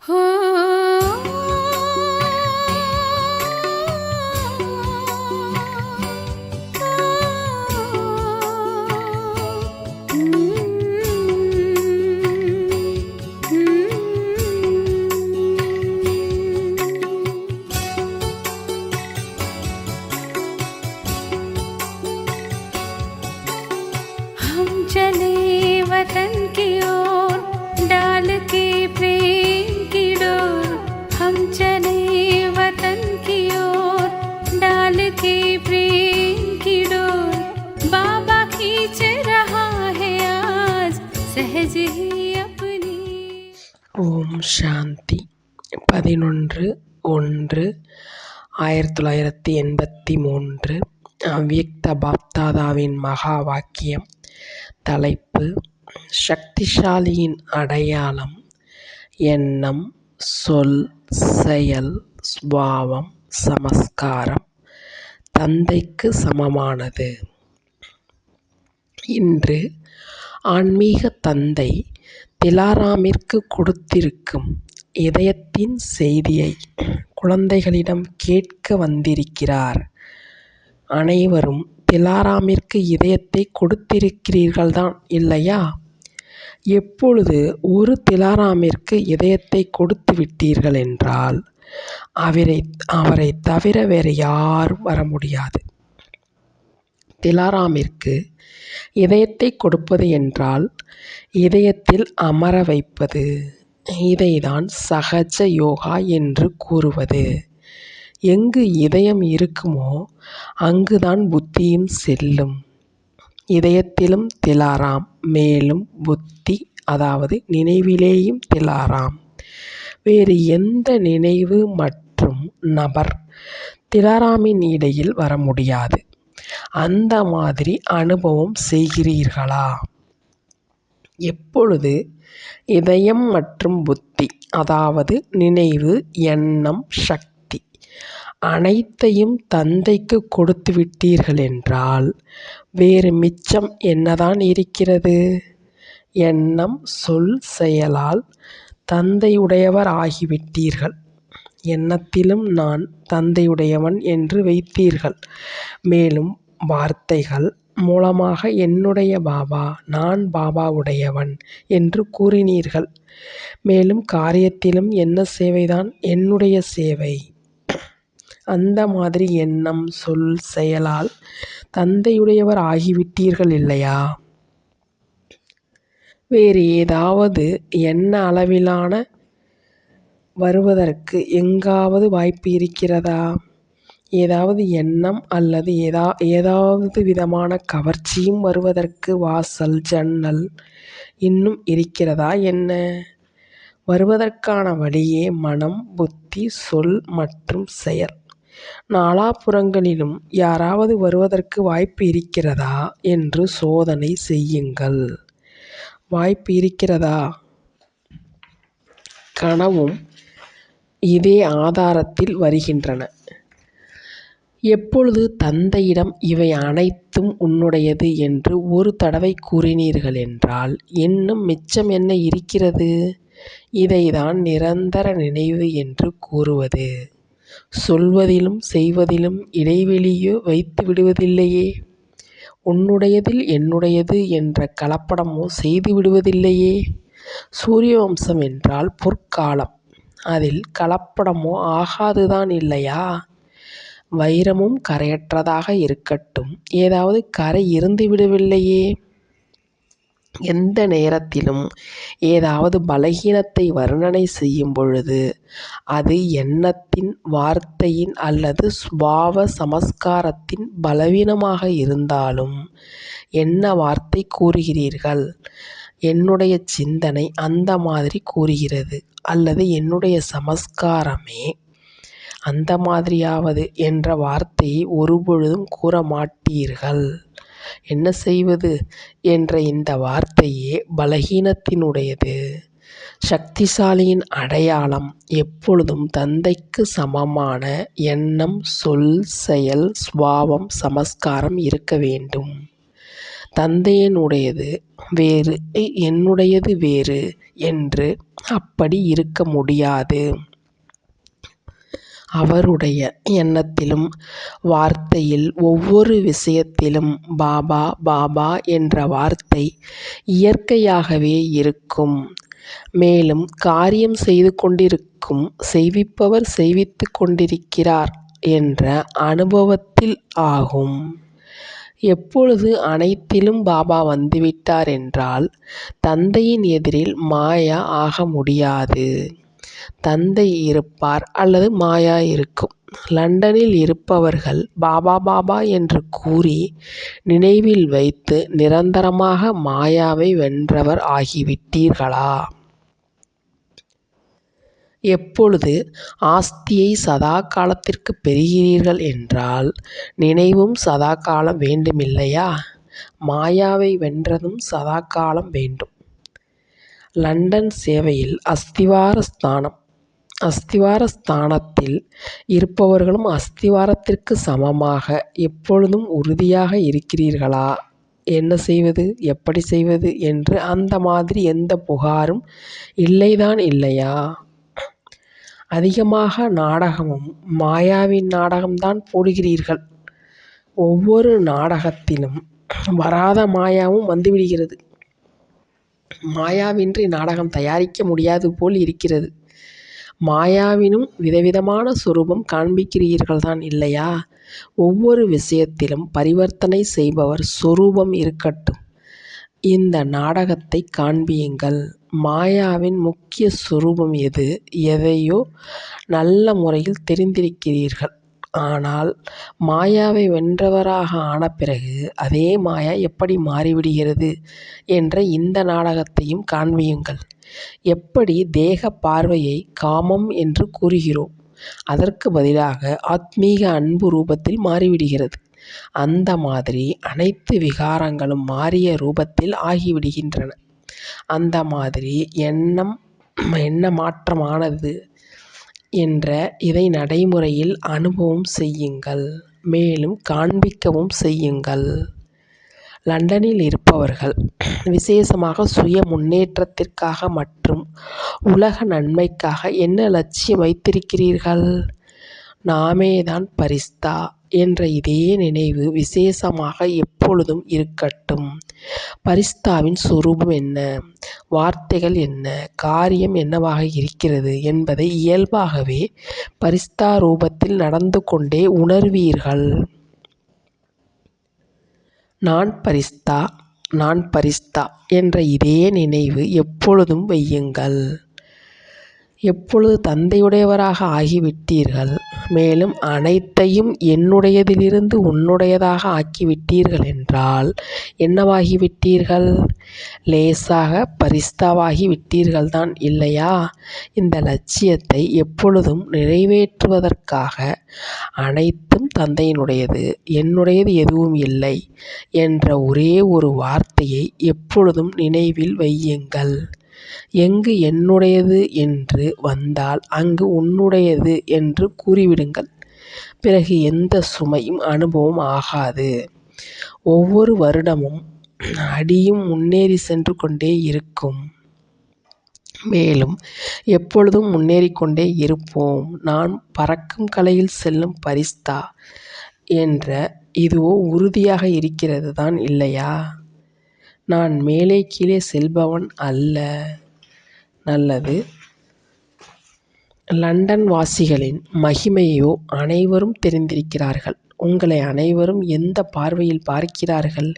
हो हम चले वतन की ओर डाल के प्रेम की डोर। हम चले वतन की ओर डाल के प्रेम की डोर। बाबा खींच रहा है आज सहज ही अपनी। ஓம் சாந்தி 11/1/1983 அவ்யக்த பாப்தாதாவின் மகா வாக்கியம். தலைப்பு: சக்திசாலியின் அடையாளம் எண்ணம், சொல், செயல், ஸ்வாவம், சமஸ்காரம் தந்தைக்கு சமமானது. இன்று ஆன்மீக தந்தை திலாராமிற்கு கொடுத்திருக்கும் இதயத்தின் செய்தியை குழந்தைகளிடம் கேட்க வந்திருக்கிறார். அனைவரும் திலாராமிற்கு இதயத்தை கொடுத்திருக்கிறீர்கள்தான், இல்லையா? எப்பொழுது ஒரு திலாராமிற்கு இதயத்தை கொடுத்து விட்டீர்கள் என்றால் அவரை தவிர வேறு யாரும் வர முடியாது. திலாராமிற்கு இதயத்தை கொடுப்பது என்றால் இதயத்தில் அமர வைப்பது. இதைதான் சகஜ யோகா என்று கூறுவது. எங்கு இதயம் இருக்குமோ அங்குதான் புத்தியும் செல்லும். இதயத்திலும் திலாராம், மேலும் புத்தி அதாவது நினைவிலேயும் திலாராம். வேறு எந்த நினைவு மற்றும் நபர் திலாராமின் இடையில் வர முடியாது. அந்த மாதிரி அனுபவம் செய்கிறீர்களா? எப்பொழுது இதயம் மற்றும் புத்தி அதாவது நினைவு, எண்ணம், சக்தி அனைத்தையும் தந்தைக்கு கொடுத்து விட்டீர்கள் என்றால் வேறு மிச்சம் என்னதான் இருக்கிறது? எண்ணம், சொல், செயலால் தந்தையுடையவர் ஆகிவிட்டீர்கள். எண்ணத்திலும் நான் தந்தையுடையவன் என்று வைத்தீர்கள். மேலும் வார்த்தைகள் மூலமாக என்னுடைய பாபா, நான் பாபாவுடையவன் என்று கூறினீர்கள். மேலும் காரியத்திலும் என்ன சேவைதான் என்னுடைய சேவை. அந்த மாதிரி எண்ணம், சொல், செயலால் தந்தையுடையவர் ஆகிவிட்டீர்கள், இல்லையா? வேறு ஏதாவது எண்ண அளவிலான வருவதற்கு எங்காவது வாய்ப்பு இருக்கிறதா? ஏதாவது எண்ணம் அல்லது ஏதாவது விதமான கவர்ச்சியும் வருவதற்கு வாசல், ஜன்னல் இன்னும் இருக்கிறதா என்ன? வருவதற்கான வழியே மனம், புத்தி, சொல் மற்றும் செயல். நாலாபுறங்களிலும் யாராவது வருவதற்கு வாய்ப்பு இருக்கிறதா என்று சோதனை செய்யுங்கள். வாய்ப்பு இருக்கிறதா? கனவும் இதே ஆதாரத்தில் வருகின்றன. எப்பொழுது தந்தையிடம் இவை அனைத்தும் உன்னுடையது என்று ஒரு தடவை கூறினீர்கள் என்றால் இன்னும் மிச்சம் என்ன இருக்கிறது? இதைதான் நிரந்தர நினைவு என்று கூறுவது. சொல்வதிலும் செய்வதிலும் இடைவெளியோ வைத்து விடுவதில்லையே. உன்னுடையதில் என்னுடையது என்ற கலப்படமோ செய்து விடுவதில்லையே. சூரிய வம்சம் என்றால் பொற்காலம். அதில் கலப்படமோ ஆகாதுதான், இல்லையா? வைரமும் கரையற்றதாக இருக்கட்டும், ஏதாவது கரை இருந்து விடவில்லையே. எந்த நேரத்திலும் ஏதாவது பலகீனத்தை வர்ணனை செய்யும் பொழுது அது எண்ணத்தின், வார்த்தையின் அல்லது ஸ்வாவ சமஸ்காரத்தின் பலவீனமாக இருந்தாலும் என்ன வார்த்தை கூறுகிறீர்கள்? என்னுடைய சிந்தனை அந்த மாதிரி கூறுகிறது அல்லது என்னுடைய சமஸ்காரமே அந்த மாதிரியாவது என்ற வார்த்தையை ஒருபொழுதும் கூற மாட்டீர்கள். என்ன செய்வது என்ற இந்த வார்த்தையே பலகீனத்தினுடையது. சக்திசாலியின் அடையாளம் எப்பொழுதும் தந்தைக்கு சமமான எண்ணம், சொல், செயல், ஸ்வாவம், சமஸ்காரம் இருக்க வேண்டும். தந்தையினுடையது வேறு, என்னுடையது வேறு என்று அப்படி இருக்க முடியாது. அவருடைய எண்ணத்திலும் வார்த்தையில் ஒவ்வொரு விஷயத்திலும் பாபா பாபா என்ற வார்த்தை இயற்கையாகவே இருக்கும். மேலும் காரியம் செய்து கொண்டிருக்கும் செய்விப்பவர் செய்வித்து கொண்டிருக்கிறார் என்ற அனுபவத்தில் ஆகும். எப்பொழுது அனைத்திலும் பாபா வந்துவிட்டார் என்றால் தந்தையின் எதிரில் மாயா ஆக முடியாது. தந்தை இருப்பார் அல்லது மாயா இருக்கும். லண்டனில் இருப்பவர்கள் பாபா பாபா என்று கூறி நினைவில் வைத்து நிரந்தரமாக மாயாவை வென்றவர் ஆகிவிட்டீர்களா? எப்பொழுது ஆஸ்தியை சதா காலத்திற்கு பெறுகிறீர்கள் என்றால் நினைவும் சதா காலம் வேண்டுமில்லையா? மாயாவை வென்றதும் சதா காலம் வேண்டும். லண்டன் சேவையில் அஸ்திவார ஸ்தானத்தில் இருப்பவர்களும் அஸ்திவாரத்திற்கு சமமாக எப்பொழுதும் உறுதியாக இருக்கிறீர்களா? என்ன செய்வது, எப்படி செய்வது என்று அந்த மாதிரி எந்த புகாரும் இல்லைதான் இல்லையா? அதிகமாக நாடகமும் மாயாவின் நாடகம்தான் போடுகிறீர்கள். ஒவ்வொரு நாடகத்திலும் வராத மாயாவும் வந்துவிடுகிறது. மாயாவின்றி நாடகம் தயாரிக்க முடியாது போல் இருக்கிறது. மாயாவினும் விதவிதமான சொரூபம் காண்பிக்கிறீர்கள்தான் இல்லையா? ஒவ்வொரு விஷயத்திலும் பரிவர்த்தனை செய்பவர் சொரூபம் இருக்கட்டும். இந்த நாடகத்தை காண்பியுங்கள். மாயாவின் முக்கிய சொரூபம் எது? எதையோ நல்ல முறையில் தெரிந்திருக்கிறீர்கள். ஆனால் மாயாவை வென்றவராக ஆன பிறகு அதே மாயா எப்படி மாறிவிடுகிறது என்ற இந்த நாடகத்தையும் காண்பியுங்கள். எப்படி தேக பார்வையை காமம் என்று கூறுகிறோம், அதற்கு பதிலாக ஆத்மீக அன்பு ரூபத்தில் மாறிவிடுகிறது. அந்த மாதிரி அனைத்து விகாரங்களும் மாறிய ரூபத்தில் ஆகிவிடுகின்றன. அந்த மாதிரி என்ன மாற்றமானது என்ற இதை நடைமுறையில் அனுபவம் செய்யுங்கள். மேலும் காண்பிக்கவும் செய்யுங்கள். லண்டனில் இருப்பவர்கள் விசேஷமாக சுய முன்னேற்றத்திற்காக மற்றும் உலக நன்மைக்காக என்ன லட்சியம் வைத்திருக்கிறீர்கள்? நாமேதான் பரிஸ்தா என்ற இதே நினைவு விசேஷமாக எப்பொழுதும் இருக்கட்டும். பரிஸ்தாவின் சொரூபம் என்ன, வார்த்தைகள் என்ன, காரியம் என்னவாக இருக்கிறது என்பதை இயல்பாகவே பரிஸ்தா ரூபத்தில் நடந்து கொண்டே உணர்வீர்கள். நான் பரிஸ்தா என்ற இதே நினைவு எப்பொழுதும் வையுங்கள். எப்பொழுது தந்தையுடையவராக ஆகிவிட்டீர்கள், மேலும் அனைத்தையும் என்னுடையதிலிருந்து உன்னுடையதாக ஆக்கிவிட்டீர்கள் என்றால் என்னவாகிவிட்டீர்கள்? லேசாக பரிஸ்தாவாகி விட்டீர்கள்தான் இல்லையா? இந்த லட்சியத்தை எப்பொழுதும் நிறைவேற்றுவதற்காக அனைத்தும் தந்தையினுடையது, என்னுடையது எதுவும் இல்லை என்ற ஒரே ஒரு வார்த்தையை எப்பொழுதும் நினைவில் வையுங்கள். எங்கு என்னுடையது என்று வந்தால் அங்கு உன்னுடையது என்று கூறிவிடுங்கள். பிறகு எந்த சுமையும் அனுபவம் ஆகாது. ஒவ்வொரு வருடமும் அடியும் முன்னேறி சென்று கொண்டே இருக்கும். மேலும் எப்பொழுதும் முன்னேறிக்கொண்டே இருப்போம். நான் பறக்கும் கலையில் செல்லும் பரிஸ்தா என்ற இதுவோ உறுதியாக இருக்கிறது தான் இல்லையா? நான் மேலே கீழே செல்பவன் அல்ல. நல்லது. லண்டன் வாசிகளின் மகிமையோ அனைவரும் தெரிந்திருக்கிறார்கள். உங்களை அனைவரும் எந்த பார்வையில் பார்க்கிறார்கள்?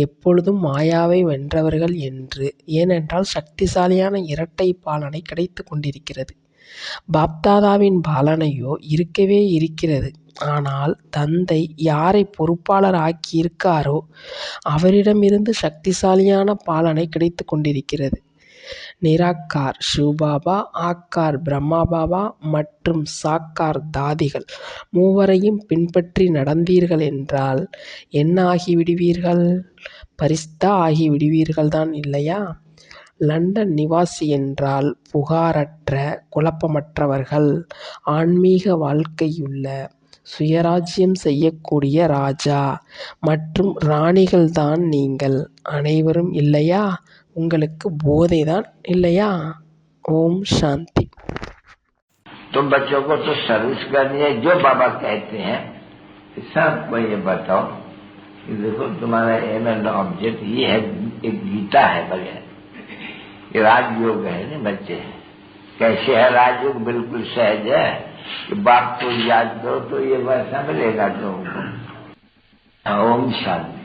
எப்பொழுதும் மாயாவை வென்றவர்கள் என்று. ஏனென்றால் சக்திசாலியான இரட்டை பாலனை கிடைத்து கொண்டிருக்கிறது. பாப்தாதாவின் பாலனையோ இருக்கவே இருக்கிறது. ஆனால் தந்தை யாரை பொறுப்பாளர் ஆக்கியிருக்காரோ அவரிடமிருந்து சக்திசாலியான பாலனை கிடைத்து கொண்டிருக்கிறது. நிராகார் சிவபாபா, ஆக்கார் பிரம்மா பாபா மற்றும் சாக்கார் தாதிகள் மூவரையும் பின்பற்றி நடந்தீர்கள் என்றால் என்ன ஆகிவிடுவீர்கள்? பரிஸ்தா ஆகிவிடுவீர்கள்தான் இல்லையா? லண்டன் நிவாசி என்றால் புகாரற்ற, குழப்பமற்றவர்கள், ஆன்மீக வாழ்க்கையுள்ள, சுயராஜ்யம் செய்யக்கூடிய ராஜா மற்றும் ராணிகள்தான் நீங்கள் அனைவரும் இல்லையா? உங்களுக்கு போதைதான் இல்லையா? ஓம் சாந்தி. तो बच्चों को तो सर्विस करनी है। जो बाबा कहते हैं सबको ये बताओ कि देखो तुम्हारा एम एंड ऑब्जेक्ट ये है, एक गीता है बगैर, ये राजयोग है ना बच्चे। कैसे है राजयोग? बिल्कुल सहज है कि बाप को याद करो तो ये वैसा मिलेगा तुमको। ओम शांति।